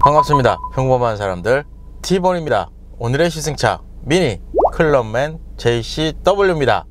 반갑습니다. 평범한 사람들 T본입니다. 오늘의 시승차 미니 클럽맨 JCW입니다.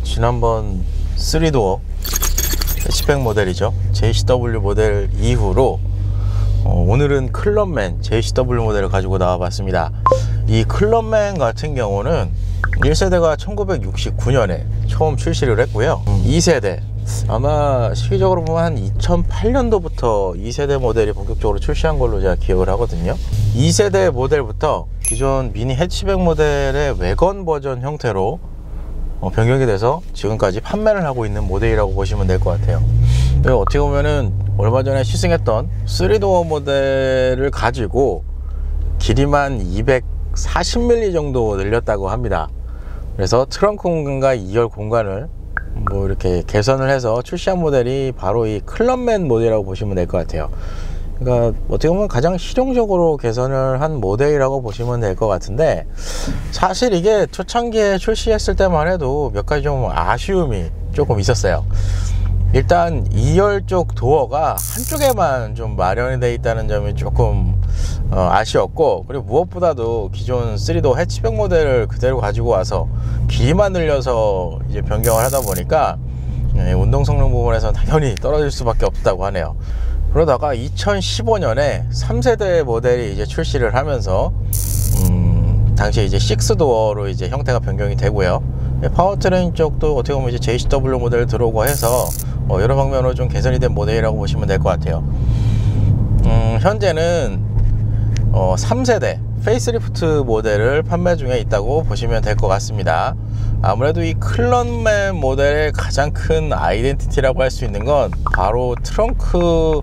지난번 3도어 해치백 모델이죠, JCW 모델 이후로 오늘은 클럽맨 JCW 모델을 가지고 나와 봤습니다. 이 클럽맨 같은 경우는 1세대가 1969년에 처음 출시를 했고요. 2세대 아마 시기적으로 보면 한 2008년도부터 2세대 모델이 본격적으로 출시한 걸로 제가 기억을 하거든요. 2세대 모델부터 기존 미니 해치백 모델의 외건 버전 형태로 변경이 돼서 지금까지 판매를 하고 있는 모델이라고 보시면 될 것 같아요. 어떻게 보면은 얼마 전에 시승했던 3도어 모델을 가지고 길이만 240mm 정도 늘렸다고 합니다. 그래서 트렁크 공간과 2열 공간을 이렇게 개선을 해서 출시한 모델이 바로 이 클럽맨 모델이라고 보시면 될 것 같아요. 그러니까 어떻게 보면 가장 실용적으로 개선을 한 모델이라고 보시면 될 것 같은데, 사실 이게 초창기에 출시했을 때만 해도 몇 가지 좀 아쉬움이 조금 있었어요. 일단 2열 쪽 도어가 한쪽에만 좀 마련이 되어 있다는 점이 조금 아쉬웠고, 그리고 무엇보다도 기존 3도어 해치백 모델을 그대로 가지고 와서 길이만 늘려서 이제 변경을 하다 보니까 운동 성능 부분에서 당연히 떨어질 수밖에 없다고 하네요. 그러다가 2015년에 3세대 모델이 이제 출시를 하면서 당시에 이제 6도어로 이제 형태가 변경이 되고요. 파워트레인 쪽도 어떻게 보면 이제 JCW 모델 들어오고 해서 여러 방면으로 좀 개선이 된 모델이라고 보시면 될 것 같아요. 현재는 3세대 페이스리프트 모델을 판매 중에 있다고 보시면 될 것 같습니다. 아무래도 이 클럽맨 모델의 가장 큰 아이덴티티라고 할 수 있는 건 바로 트렁크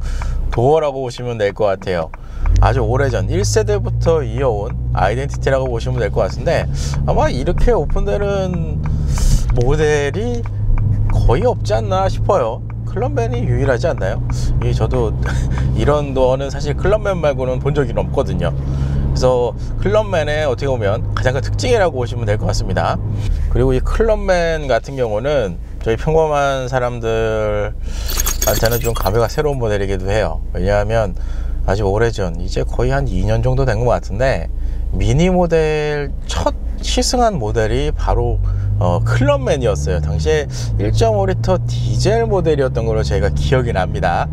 도어라고 보시면 될 것 같아요. 아주 오래전 1세대부터 이어온 아이덴티티라고 보시면 될 것 같은데, 아마 이렇게 오픈되는 모델이 거의 없지 않나 싶어요. 클럽맨이 유일하지 않나요? 저도 이런 도어는 사실 클럽맨 말고는 본 적이 없거든요. 그래서 클럽맨의 어떻게 보면 가장 큰 특징이라고 보시면 될 것 같습니다. 그리고 이 클럽맨 같은 경우는 저희 평범한 사람들한테는 좀 감회가 새로운 모델이기도 해요. 왜냐하면 아주 오래전, 이제 거의 한 2년 정도 된 것 같은데, 미니 모델 첫 시승한 모델이 바로 클럽맨이었어요. 당시에 1.5L 디젤 모델이었던 걸로 저희가 기억이 납니다.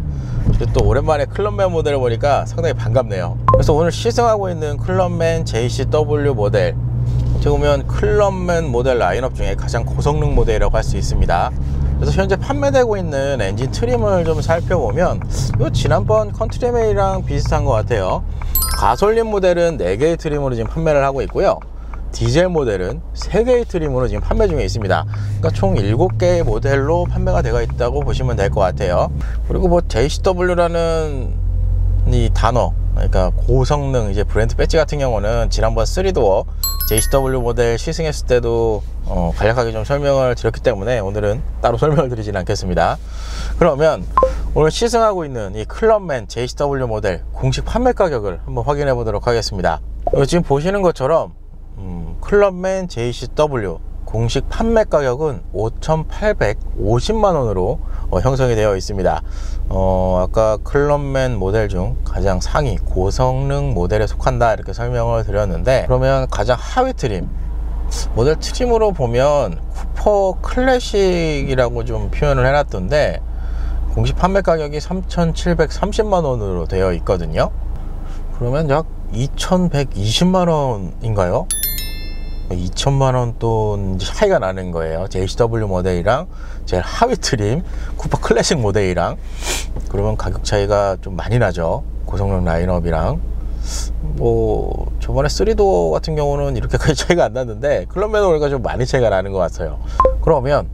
또 오랜만에 클럽맨 모델을 보니까 상당히 반갑네요. 그래서 오늘 시승하고 있는 클럽맨 JCW 모델, 어떻게 보면 클럽맨 모델 라인업 중에 가장 고성능 모델이라고 할 수 있습니다. 그래서 현재 판매되고 있는 엔진 트림을 좀 살펴보면 이거 지난번 컨트리메이랑 비슷한 것 같아요. 가솔린 모델은 4개의 트림으로 지금 판매를 하고 있고요. 디젤 모델은 3개의 트림으로 지금 판매 중에 있습니다. 그러니까 총 7개의 모델로 판매가 되어 있다고 보시면 될 것 같아요. 그리고 JCW라는 이 단어, 그러니까 고성능 이제 브랜드 배지 같은 경우는 지난번 3도어 JCW 모델 시승했을 때도 간략하게 좀 설명을 드렸기 때문에 오늘은 따로 설명을 드리진 않겠습니다. 그러면 오늘 시승하고 있는 이 클럽맨 JCW 모델 공식 판매 가격을 한번 확인해 보도록 하겠습니다. 지금 보시는 것처럼 클럽맨 JCW 공식 판매 가격은 5,850만원으로 형성이 되어 있습니다. 아까 클럽맨 모델 중 가장 상위 고성능 모델에 속한다 이렇게 설명을 드렸는데, 그러면 가장 하위 트림 모델 트림으로 보면 쿠퍼 클래식이라고 좀 표현을 해놨던데, 공식 판매 가격이 3,730만 원으로 되어 있거든요. 그러면 약 2,120만 원인가요? 2천만 원 돈 차이가 나는 거예요. JCW 모델이랑 제일 하위 트림 쿠퍼 클래식 모델이랑. 그러면 가격 차이가 좀 많이 나죠. 고성능 라인업이랑. 뭐 저번에 3도어 같은 경우는 이렇게까지 차이가 안 났는데 클럽맨 오일가 좀 많이 차이가 나는 것 같아요. 그러면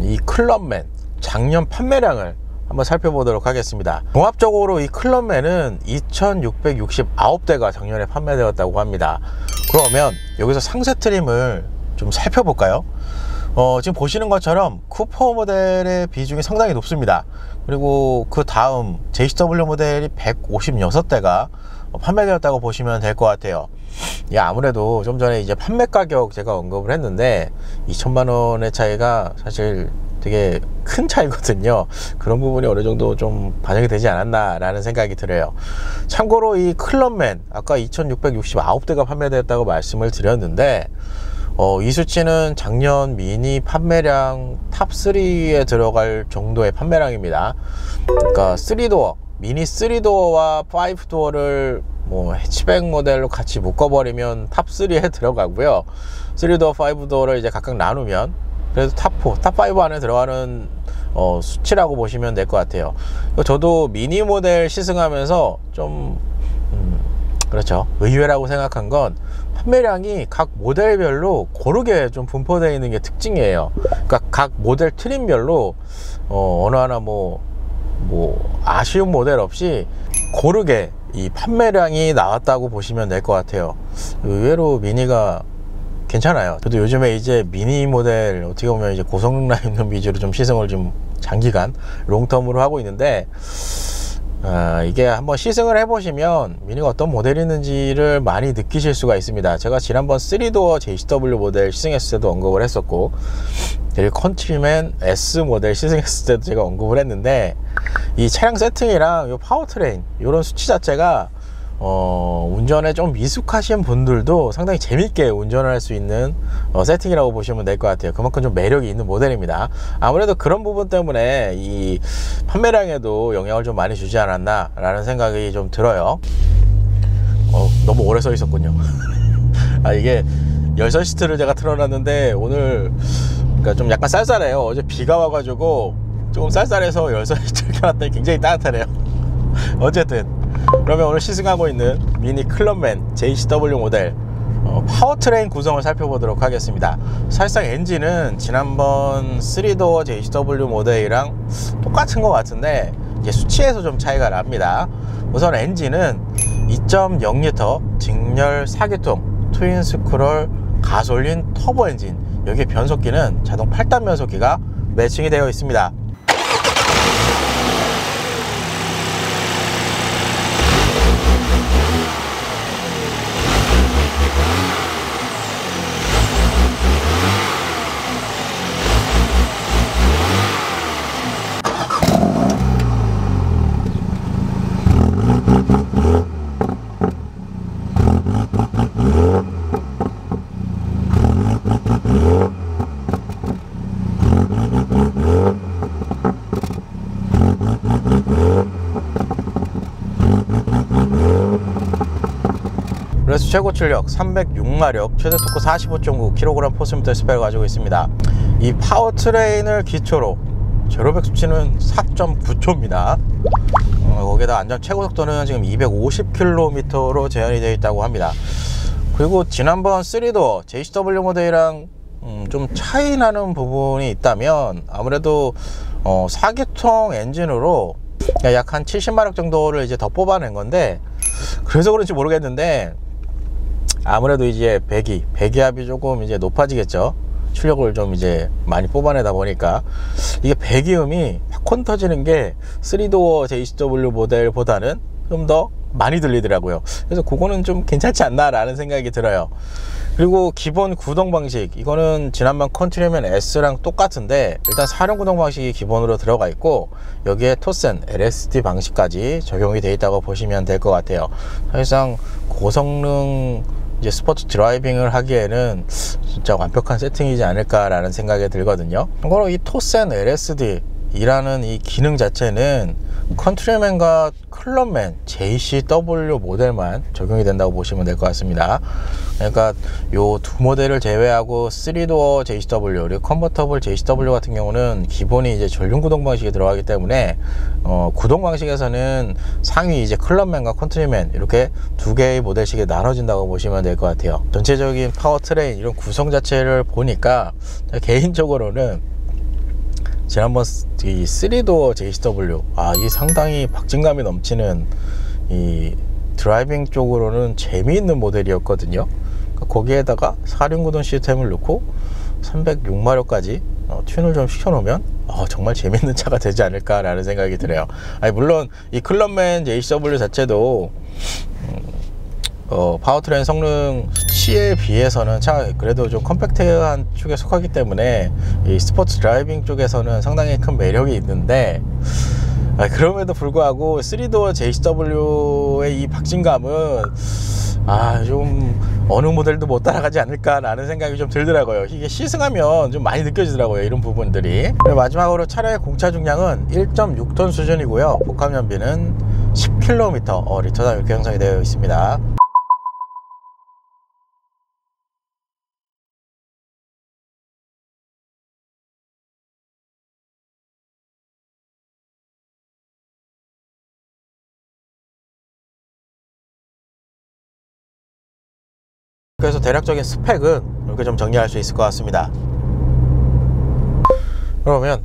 이 클럽맨 작년 판매량을 한번 살펴보도록 하겠습니다. 종합적으로 이 클럽맨은 2,669대가 작년에 판매되었다고 합니다. 그러면 여기서 상세 트림을 좀 살펴볼까요? 지금 보시는 것처럼 쿠퍼 모델의 비중이 상당히 높습니다. 그리고 그 다음 JCW 모델이 156대가 판매되었다고 보시면 될 것 같아요. 아무래도 좀 전에 이제 판매 가격 제가 언급을 했는데 2천만 원의 차이가 사실 되게 큰 차이거든요. 그런 부분이 어느 정도 좀 반영이 되지 않았나 라는 생각이 들어요. 참고로 이 클럽맨 아까 2,669대가 판매되었다고 말씀을 드렸는데 이 수치는 작년 미니 판매량 탑3에 들어갈 정도의 판매량입니다. 그러니까 3도어 미니 3도어와 5도어를 뭐 해치백 모델로 같이 묶어버리면 탑3에 들어가고요. 3도어, 5도어를 이제 각각 나누면 그래도 탑4, 탑5 안에 들어가는 수치라고 보시면 될 것 같아요. 저도 미니 모델 시승하면서 좀 그렇죠, 의외라고 생각한 건 판매량이 각 모델별로 고르게 좀 분포되어 있는 게 특징이에요. 그러니까 각 모델 트림별로 어느 하나 뭐 아쉬운 모델 없이 고르게 이 판매량이 나왔다고 보시면 될 것 같아요. 의외로 미니가 괜찮아요. 저도 요즘에 이제 미니 모델 어떻게 보면 이제 고성능 라인업 위주로 좀 시승을 좀 장기간 롱텀으로 하고 있는데 이게 한번 시승을 해보시면 미니가 어떤 모델이 있는지를 많이 느끼실 수가 있습니다. 제가 지난번 3도어 JCW 모델 시승했을 때도 언급을 했었고, 그리고 컨트리맨 S 모델 시승했을 때도 제가 언급을 했는데, 이 차량 세팅이랑 이 파워트레인 이런 수치 자체가 운전에 좀 미숙하신 분들도 상당히 재밌게 운전을 할 수 있는 세팅이라고 보시면 될 것 같아요. 그만큼 좀 매력이 있는 모델입니다. 아무래도 그런 부분 때문에 이 판매량에도 영향을 좀 많이 주지 않았나 라는 생각이 좀 들어요. 너무 오래 서 있었군요. 이게 열선 시트를 제가 틀어놨는데 오늘 그러니까 좀 약간 쌀쌀해요. 어제 비가 와가지고 조금 쌀쌀해서 열선 시트를 켜놨더니 굉장히 따뜻하네요. 어쨌든 그러면 오늘 시승하고 있는 미니 클럽맨 JCW 모델 파워트레인 구성을 살펴보도록 하겠습니다. 사실상 엔진은 지난번 3도어 JCW 모델이랑 똑같은 것 같은데 이제 수치에서 좀 차이가 납니다. 우선 엔진은 2.0L 직렬 4기통 트윈 스크롤 가솔린 터보 엔진, 여기에 변속기는 자동 8단 변속기가 매칭이 되어 있습니다. 그래서 최고 출력 306마력, 최대 토크 45.9kg 포스미터 스펙을 가지고 있습니다. 이 파워트레인을 기초로 제로백 수치는 4.9초입니다. 거기에다 안전 최고 속도는 지금 250km로 제한이 되어 있다고 합니다. 그리고 지난번 3도어 JCW 모델이랑 좀 차이 나는 부분이 있다면 아무래도 4기통 엔진으로 약 한 70마력 정도를 이제 더 뽑아낸 건데, 그래서 그런지 모르겠는데 아무래도 이제 배기압이 조금 이제 높아지겠죠. 출력을 좀 이제 많이 뽑아내다 보니까 이게 배기음이 팝콘 터지는 게 3도어 JCW 모델보다는 좀 더 많이 들리더라고요. 그래서 그거는 좀 괜찮지 않나 라는 생각이 들어요. 그리고 기본 구동 방식, 이거는 지난번 컨트리맨 S랑 똑같은데 일단 사륜 구동 방식이 기본으로 들어가 있고 여기에 토센 LSD 방식까지 적용이 되어 있다고 보시면 될 것 같아요. 사실상 고성능 이제 스포츠 드라이빙을 하기에는 진짜 완벽한 세팅이지 않을까 라는 생각이 들거든요. 참고로 이 토센 LSD 이라는 이 기능 자체는 컨트리맨과 클럽맨 JCW 모델만 적용이 된다고 보시면 될 것 같습니다. 그러니까 요 두 모델을 제외하고 3도어 JCW 그리고 컨버터블 JCW 같은 경우는 기본이 이제 전륜 구동 방식이 들어가기 때문에 구동 방식에서는 상위 이제 클럽맨과 컨트리맨 이렇게 두 개의 모델식이 나눠진다고 보시면 될 것 같아요. 전체적인 파워트레인 이런 구성 자체를 보니까 개인적으로는 지난번 이 3도어 JCW 이 상당히 박진감이 넘치는 이 드라이빙 쪽으로는 재미있는 모델이었거든요. 거기에다가 4륜구동 시스템을 넣고 306마력까지 튠을 좀 시켜놓으면 정말 재밌는 차가 되지 않을까 라는 생각이 들어요. 물론 이 클럽맨 JCW 자체도 파워트레인 성능 수치에 비해서는 차가 그래도 좀 컴팩트한 쪽에 속하기 때문에 이 스포츠 드라이빙 쪽에서는 상당히 큰 매력이 있는데, 그럼에도 불구하고 3도어 JCW의 이 박진감은 좀 어느 모델도 못 따라가지 않을까 라는 생각이 좀 들더라고요. 이게 시승하면 좀 많이 느껴지더라고요, 이런 부분들이. 마지막으로 차량의 공차 중량은 1.6톤 수준이고요, 복합연비는 10km 리터당 이렇게 형성이 되어 있습니다. 그래서 대략적인 스펙은 이렇게 좀 정리할 수 있을 것 같습니다. 그러면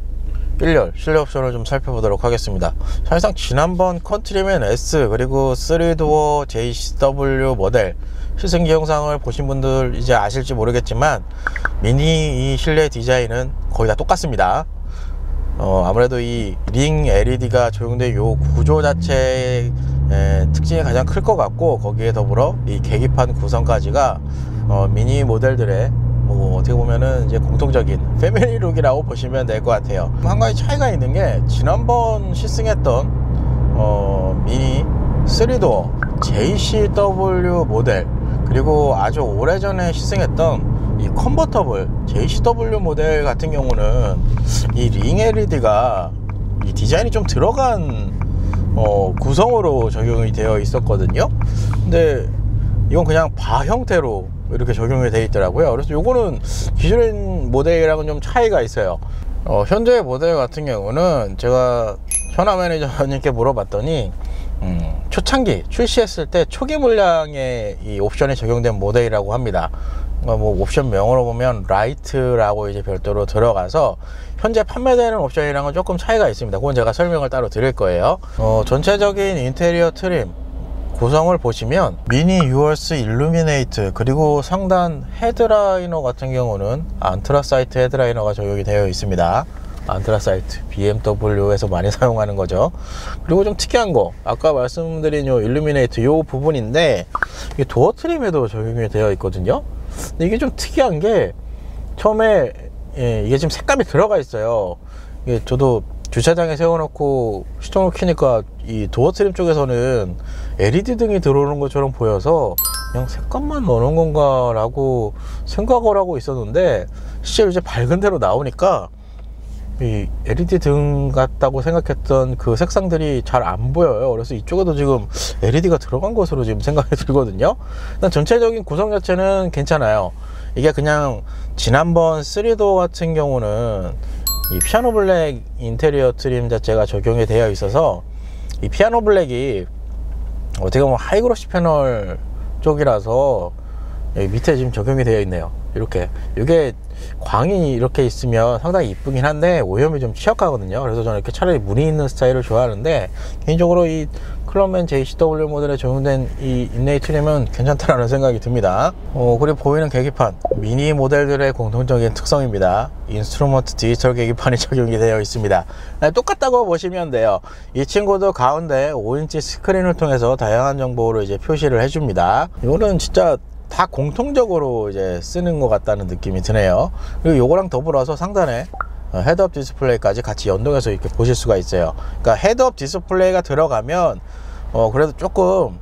1열 실내 옵션을 좀 살펴보도록 하겠습니다. 사실상 지난번 컨트리맨 S 그리고 3도어 JCW 모델 시승기 영상을 보신 분들 이제 아실지 모르겠지만 미니 이 실내 디자인은 거의 다 똑같습니다. 아무래도 이 링 LED가 적용된 요 구조 자체의 특징이 가장 클 것 같고, 거기에 더불어 이 계기판 구성까지가 미니 모델들의 어떻게 보면은 이제 공통적인 패밀리룩이라고 보시면 될 것 같아요. 한 가지 차이가 있는 게 지난번 시승했던 미니 3도어 JCW 모델 그리고 아주 오래전에 시승했던 이 컨버터블 JCW 모델 같은 경우는 이 링 LED가 이 디자인이 좀 들어간 구성으로 적용이 되어 있었거든요. 근데 이건 그냥 바 형태로 이렇게 적용이 되어 있더라고요. 그래서 요거는 기존 모델이랑은 좀 차이가 있어요. 현재 모델 같은 경우는 제가 현아 매니저님께 물어봤더니 초창기 출시했을 때 초기 물량의 이 옵션이 적용된 모델이라고 합니다. 옵션 명으로 보면 라이트라고 이제 별도로 들어가서 현재 판매되는 옵션이랑은 조금 차이가 있습니다. 그건 제가 설명을 따로 드릴 거예요. 전체적인 인테리어 트림 구성을 보시면 미니 유얼스 일루미네이트 그리고 상단 헤드라이너 같은 경우는 안트라사이트 헤드라이너가 적용이 되어 있습니다. 안트라사이트 BMW에서 많이 사용하는 거죠. 그리고 좀 특이한 거 아까 말씀드린 요 일루미네이트 요 부분인데 이게 도어 트림에도 적용이 되어 있거든요. 근데 이게 좀 특이한 게 처음에 이게 지금 색감이 들어가 있어요. 이게 저도 주차장에 세워놓고 시동을 켜니까 이 도어 트림 쪽에서는 LED 등이 들어오는 것처럼 보여서 그냥 색감만 넣는 건가 라고 생각을 하고 있었는데, 실제로 이제 밝은 대로 나오니까 이 LED 등 같다고 생각했던 그 색상들이 잘 안 보여요. 그래서 이쪽에도 지금 LED가 들어간 것으로 지금 생각이 들거든요. 일단 전체적인 구성 자체는 괜찮아요. 이게 그냥 지난번 3도어 같은 경우는 이 피아노 블랙 인테리어 트림 자체가 적용이 되어 있어서 이 피아노 블랙이 어떻게 보면 하이그로시 패널 쪽이라서 여기 밑에 지금 적용이 되어 있네요. 이렇게 이게 광이 이렇게 있으면 상당히 이쁘긴 한데 오염이 좀 취약하거든요. 그래서 저는 이렇게 차라리 무늬 있는 스타일을 좋아하는데, 개인적으로 이 클럽맨 JCW 모델에 적용된 이 인레이 트림은 괜찮다라는 생각이 듭니다. 그리고 보이는 계기판 미니 모델들의 공통적인 특성입니다. 인스트루먼트 디지털 계기판이 적용이 되어 있습니다. 똑같다고 보시면 돼요. 이 친구도 가운데 5인치 스크린을 통해서 다양한 정보를 이제 표시를 해줍니다. 이거는 진짜 다 공통적으로 이제 쓰는 것 같다는 느낌이 드네요. 그리고 요거랑 더불어서 상단에 헤드업 디스플레이까지 같이 연동해서 이렇게 보실 수가 있어요. 그러니까 헤드업 디스플레이가 들어가면 그래도 조금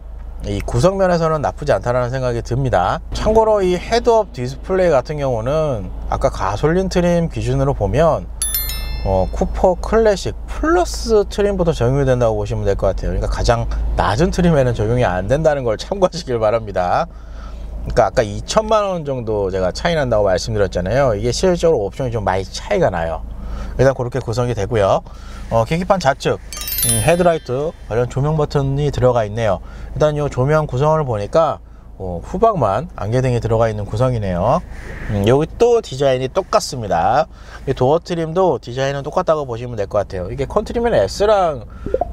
이 구성면에서는 나쁘지 않다는 생각이 듭니다. 참고로 이 헤드업 디스플레이 같은 경우는 아까 가솔린 트림 기준으로 보면 쿠퍼 클래식 플러스 트림부터 적용이 된다고 보시면 될 것 같아요. 그러니까 가장 낮은 트림에는 적용이 안 된다는 걸 참고하시길 바랍니다. 그러니까 아까 2천만원 정도 제가 차이 난다고 말씀드렸잖아요. 이게 실질적으로 옵션이 좀 많이 차이가 나요. 일단 그렇게 구성이 되고요. 계기판 좌측 헤드라이트 관련 조명 버튼이 들어가 있네요. 일단 이 조명 구성을 보니까 후방만 안개등이 들어가 있는 구성이네요. 여기 또 디자인이 똑같습니다. 이 도어 트림도 디자인은 똑같다고 보시면 될 것 같아요. 이게 컨트리맨 S랑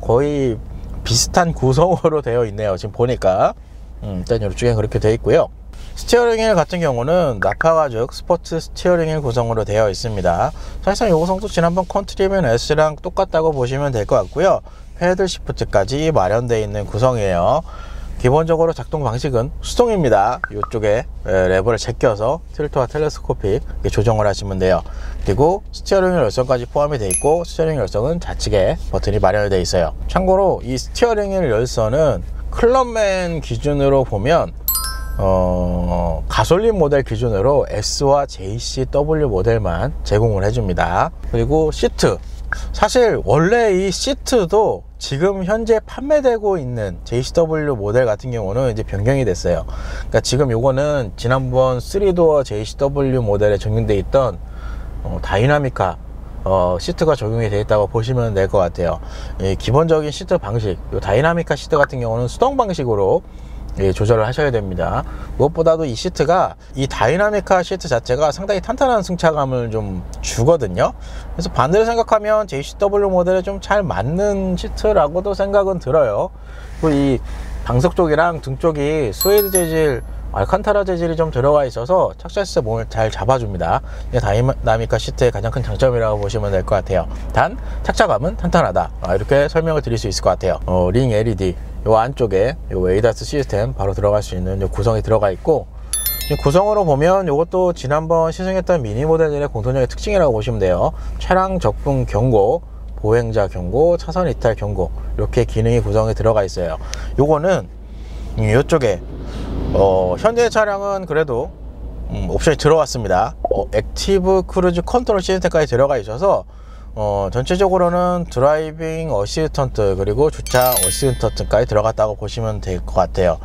거의 비슷한 구성으로 되어 있네요. 지금 보니까 일단 이쪽에 그렇게 되어 있고요. 스티어링 휠 같은 경우는 나파가죽 스포츠 스티어링 휠 구성으로 되어 있습니다. 사실상 이 구성도 지난번 컨트리맨 S랑 똑같다고 보시면 될 것 같고요. 패들 시프트까지 마련되어 있는 구성이에요. 기본적으로 작동 방식은 수동입니다. 이쪽에 레버를 제껴서 틸트와 텔레스코픽 조정을 하시면 돼요. 그리고 스티어링 휠 열선까지 포함이 되어 있고, 스티어링 휠 열선은 좌측에 버튼이 마련이 되어 있어요. 참고로 이 스티어링 휠 열선은 클럽맨 기준으로 보면 가솔린 모델 기준으로 S와 JCW 모델만 제공을 해줍니다. 그리고 시트, 사실 원래 이 시트도 지금 현재 판매되고 있는 JCW 모델 같은 경우는 이제 변경이 됐어요. 그러니까 지금 요거는 지난번 3도어 JCW 모델에 적용되어 있던 다이나미카 시트가 적용이 되어 있다고 보시면 될 것 같아요. 기본적인 시트 방식, 요 다이나미카 시트 같은 경우는 수동 방식으로 조절을 하셔야 됩니다. 무엇보다도 이 시트가, 이 다이나미카 시트 자체가 상당히 탄탄한 승차감을 좀 주거든요. 그래서 반대로 생각하면 JCW 모델에 좀 잘 맞는 시트라고도 생각은 들어요. 그리고 이 방석 쪽이랑 등 쪽이 스웨이드 재질, 알칸타라 재질이 좀 들어가 있어서 착샷에서 몸을 잘 잡아줍니다. 이게 다이나미카 시트의 가장 큰 장점이라고 보시면 될 것 같아요. 단 착차감은 탄탄하다, 이렇게 설명을 드릴 수 있을 것 같아요. 링 LED 요 안쪽에 요 에이다스 시스템 바로 들어갈 수 있는 요 구성이 들어가 있고, 구성으로 보면 이것도 지난번 시승했던 미니 모델들의 공통적인 특징이라고 보시면 돼요. 차량 접근 경고, 보행자 경고, 차선 이탈 경고, 이렇게 기능이 구성이 들어가 있어요. 요거는 이쪽에 현재 차량은 그래도 옵션이 들어왔습니다. 액티브 크루즈 컨트롤 시스템까지 들어가 있어서 전체적으로는 드라이빙 어시스턴트 그리고 주차 어시스턴트까지 들어갔다고 보시면 될 것 같아요.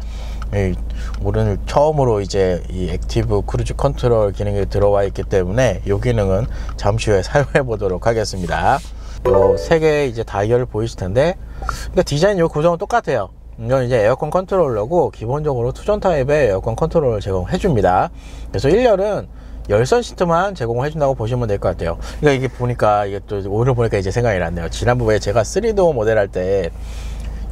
오늘 처음으로 이제 이 액티브 크루즈 컨트롤 기능이 들어와 있기 때문에 이 기능은 잠시 후에 사용해 보도록 하겠습니다. 요 세 개의 이제 다이얼 보이실 텐데, 그러니까 디자인 요 구성은 똑같아요. 이건 이제 에어컨 컨트롤러고 기본적으로 투전 타입의 에어컨 컨트롤을 제공해 줍니다. 그래서 1열은 열선 시트만 제공해 준다고 보시면 될 것 같아요. 그러니까 이게 보니까, 이게 또 오늘 보니까 이제 생각이 났네요. 지난번에 제가 3도어 모델 할 때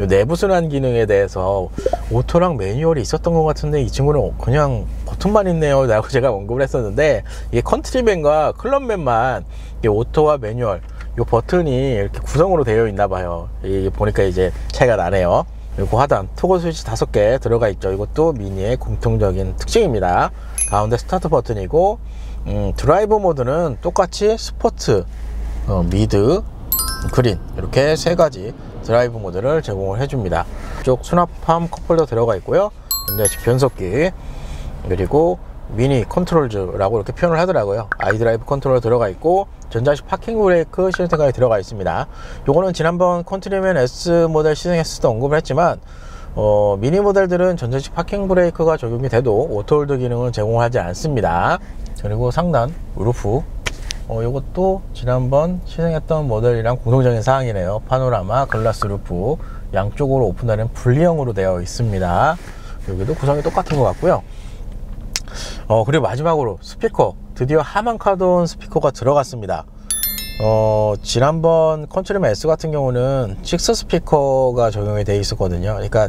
요 내부 순환 기능에 대해서 오토랑 매뉴얼이 있었던 것 같은데, 이 친구는 그냥 버튼만 있네요 라고 제가 언급을 했었는데, 이게 컨트리맨과 클럽맨만 오토와 매뉴얼 요 버튼이 이렇게 구성으로 되어 있나 봐요. 이게 보니까 이제 차이가 나네요. 그리고 하단 토글 스위치 5개 들어가 있죠. 이것도 미니의 공통적인 특징입니다. 가운데 스타트 버튼이고, 드라이브 모드는 똑같이 스포츠, 미드, 그린, 이렇게 세 가지 드라이브 모드를 제공을 해줍니다. 이쪽 수납함 컵홀더 들어가 있고요. 전자식 변속기, 그리고 미니 컨트롤즈라고 이렇게 표현을 하더라고요. 아이드라이브 컨트롤 들어가 있고, 전자식 파킹 브레이크 시스템까지 들어가 있습니다. 요거는 지난번 컨트리맨 S 모델 시승했을 때 언급을 했지만, 미니 모델들은 전자식 파킹 브레이크가 적용이 돼도 오토홀드 기능을 제공하지 않습니다. 그리고 상단 루프, 요것도 지난번 시승했던 모델이랑 공통적인 사항이네요. 파노라마 글라스 루프, 양쪽으로 오픈하는 분리형으로 되어 있습니다. 여기도 구성이 똑같은 것 같고요. 그리고 마지막으로 스피커, 드디어 하만카돈 스피커가 들어갔습니다. 지난번 컨트리맨 S 같은 경우는 6 스피커가 적용이 되어 있었거든요. 그러니까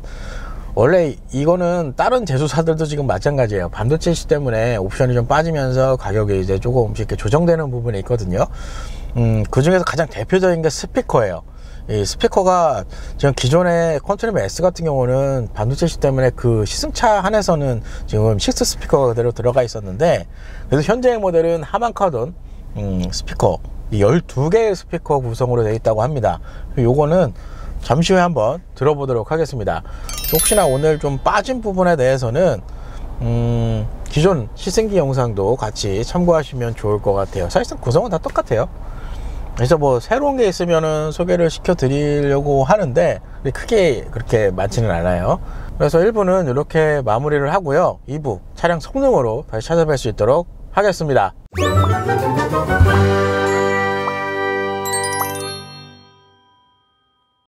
원래 이거는 다른 제조사들도 지금 마찬가지예요. 반도체 시 때문에 옵션이 좀 빠지면서 가격이 이제 조금씩 이렇게 조정되는 부분이 있거든요. 그 중에서 가장 대표적인 게 스피커예요. 이 스피커가 지금 기존의 컨트리맨 S 같은 경우는 반도체 시 때문에 그 시승차 한에서는 지금 6 스피커가 그대로 들어가 있었는데, 그래서 현재의 모델은 하만카돈 스피커 12개의 스피커 구성으로 되어 있다고 합니다. 요거는 잠시 후에 한번 들어보도록 하겠습니다. 혹시나 오늘 좀 빠진 부분에 대해서는 기존 시승기 영상도 같이 참고하시면 좋을 것 같아요. 사실상 구성은 다 똑같아요. 그래서 뭐 새로운 게 있으면은 소개를 시켜 드리려고 하는데 크게 그렇게 많지는 않아요. 그래서 1부는 이렇게 마무리를 하고요. 2부 차량 성능으로 다시 찾아뵐 수 있도록 하겠습니다.